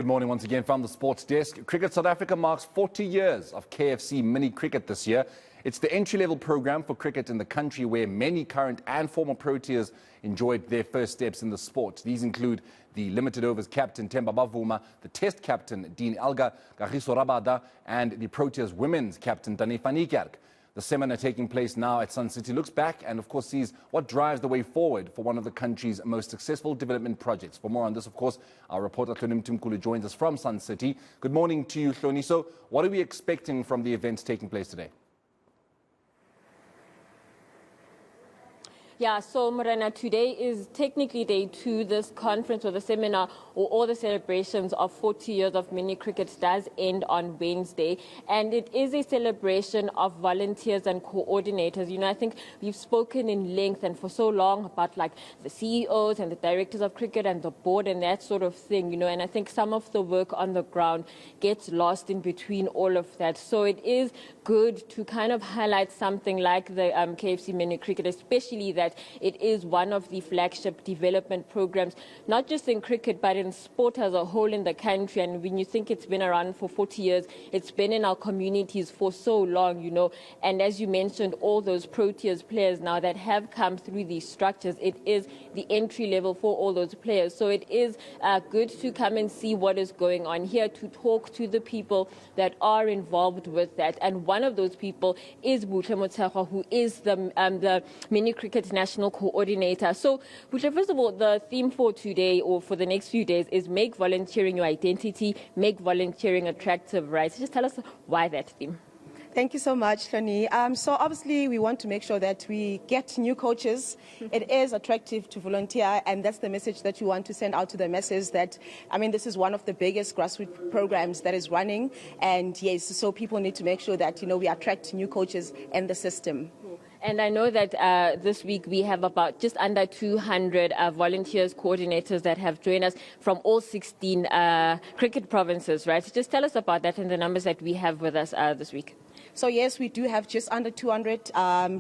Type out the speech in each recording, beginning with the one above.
Good morning once again from the sports desk. Cricket South Africa marks 40 years of KFC mini cricket this year. It's the entry-level program for cricket in the country where many current and former Proteas enjoyed their first steps in the sport. These include the limited overs captain Themba Bavuma, the test captain Dean Elgar, Kagiso Rabada, and the Proteas women's captain Dani van Niekerk. The seminar taking place now at Sun City looks back and, of course, sees what drives the way forward for one of the country's most successful development projects. For more on this, of course, our reporter Hloni Mtimkulu joins us from Sun City. Good morning to you, Hloni. So what are we expecting from the events taking place today? Yeah, so Morena, today is technically day 2. This conference or the seminar or all the celebrations of 40 years of mini cricket does end on Wednesday. And it is a celebration of volunteers and coordinators. You know, I think we've spoken in length and for so long about like the CEOs and the directors of cricket and the board and that sort of thing, you know, and I think some of the work on the ground gets lost in between all of that. So it is good to kind of highlight something like the KFC mini cricket, especially that it is one of the flagship development programs, not just in cricket, but in sport as a whole in the country. And when you think it's been around for 40 years, it's been in our communities for so long, you know. And as you mentioned, all those Proteas players now that have come through these structures, it is the entry level for all those players. So it is good to come and see what is going on here, to talk to the people that are involved with that. And one of those people is Buhle Motshekga, who is the mini cricket national coordinator. So, Buhle, first of all, the theme for today or for the next few days is make volunteering your identity, make volunteering attractive, right? So just tell us why that theme. Thank you so much, Hloni. So obviously we want to make sure that we get new coaches. It is attractive to volunteer, and that's the message that you want to send out to the masses that, I mean, this is one of the biggest grassroots programs that is running. And yes, so people need to make sure that, you know, we attract new coaches in the system. And I know that this week we have about just under 200 volunteers, coordinators that have joined us from all 16 cricket provinces, right? So just tell us about that and the numbers that we have with us this week. So yes, we do have just under 200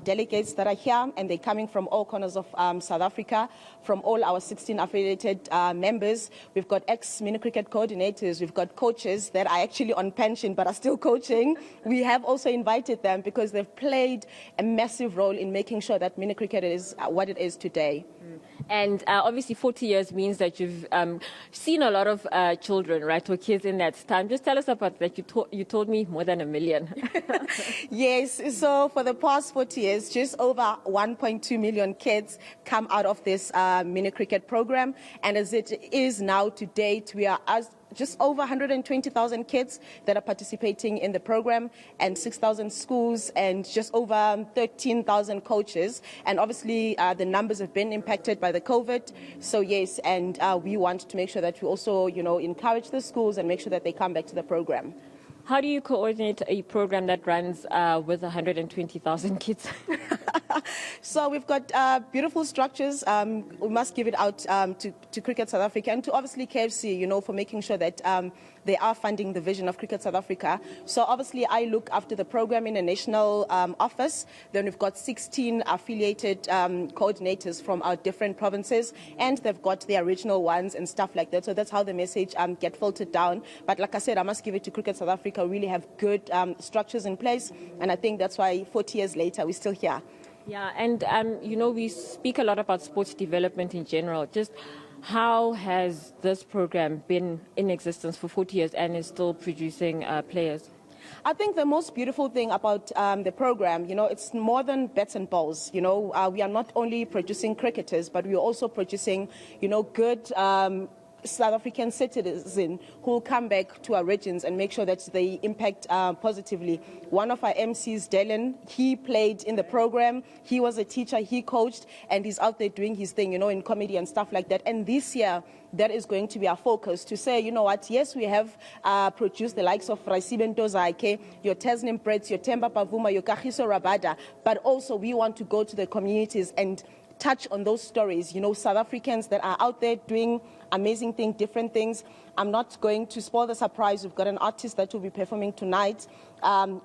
delegates that are here, and they're coming from all corners of South Africa, from all our 16 affiliated members. We've got ex-mini cricket coordinators, we've got coaches that are actually on pension but are still coaching. We have also invited them because they've played a massive role in making sure that mini cricket is what it is today. And obviously 40 years means that you've seen a lot of children, right, or kids in that time. Just tell us about that. You told me more than 1 million. Yes, so for the past 40 years, just over 1.2 million kids come out of this mini cricket program. And as it is now to date, we are just over 120,000 kids that are participating in the program, and 6,000 schools, and just over 13,000 coaches. And obviously the numbers have been impacted by the COVID. So yes, and we want to make sure that we also, you know, encourage the schools and make sure that they come back to the program. How do you coordinate a program that runs with 120,000 kids? So we've got beautiful structures. We must give it out to Cricket South Africa and to obviously KFC, you know, for making sure that they are funding the vision of Cricket South Africa. So obviously I look after the program in a national office. Then we've got 16 affiliated coordinators from our different provinces, and they've got their regional ones and stuff like that. So that's how the message get filtered down. But like I said, I must give it to Cricket South Africa. We really have good structures in place, and I think that's why 40 years later we're still here. Yeah, and you know, we speak a lot about sports development in general. Just how has this program been in existence for 40 years and is still producing players? I think the most beautiful thing about the program, you know, it's more than bats and balls. You know, we are not only producing cricketers, but we are also producing, you know, good South African citizens who will come back to our regions and make sure that they impact positively. One of our MCs, Dylan, he played in the program. He was a teacher, he coached, and he's out there doing his thing, you know, in comedy and stuff like that. And this year, that is going to be our focus, to say, you know what, yes, we have produced the likes of Raisibe Ntozaike, your Tesnim Brits, your Themba Bavuma, your Kagiso Rabada, but also we want to go to the communities and touch on those stories, you know, South Africans that are out there doing amazing thing, different things. I'm not going to spoil the surprise. We've got an artist that will be performing tonight.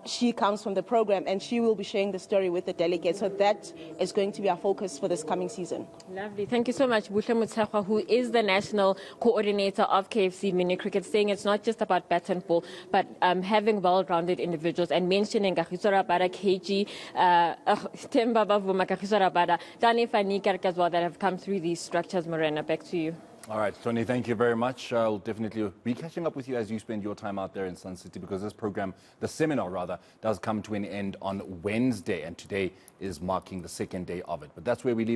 She comes from the program, and she will be sharing the story with the delegates. So that is going to be our focus for this coming season. Lovely. Thank you so much, Buhle Mutshekwa, who is the national coordinator of KFC Mini Cricket, saying it's not just about bat and ball, but having well-rounded individuals, and mentioning Kagiso Rabada, KG, Themba Bavuma, Kagiso Rabada, Dani Fanikerk as well, that have come through these structures. Morena, back to you. All right, Tony, thank you very much. I'll definitely be catching up with you as you spend your time out there in Sun City, because this program, the seminar rather, does come to an end on Wednesday, and today is marking the second day of it. But that's where we leave.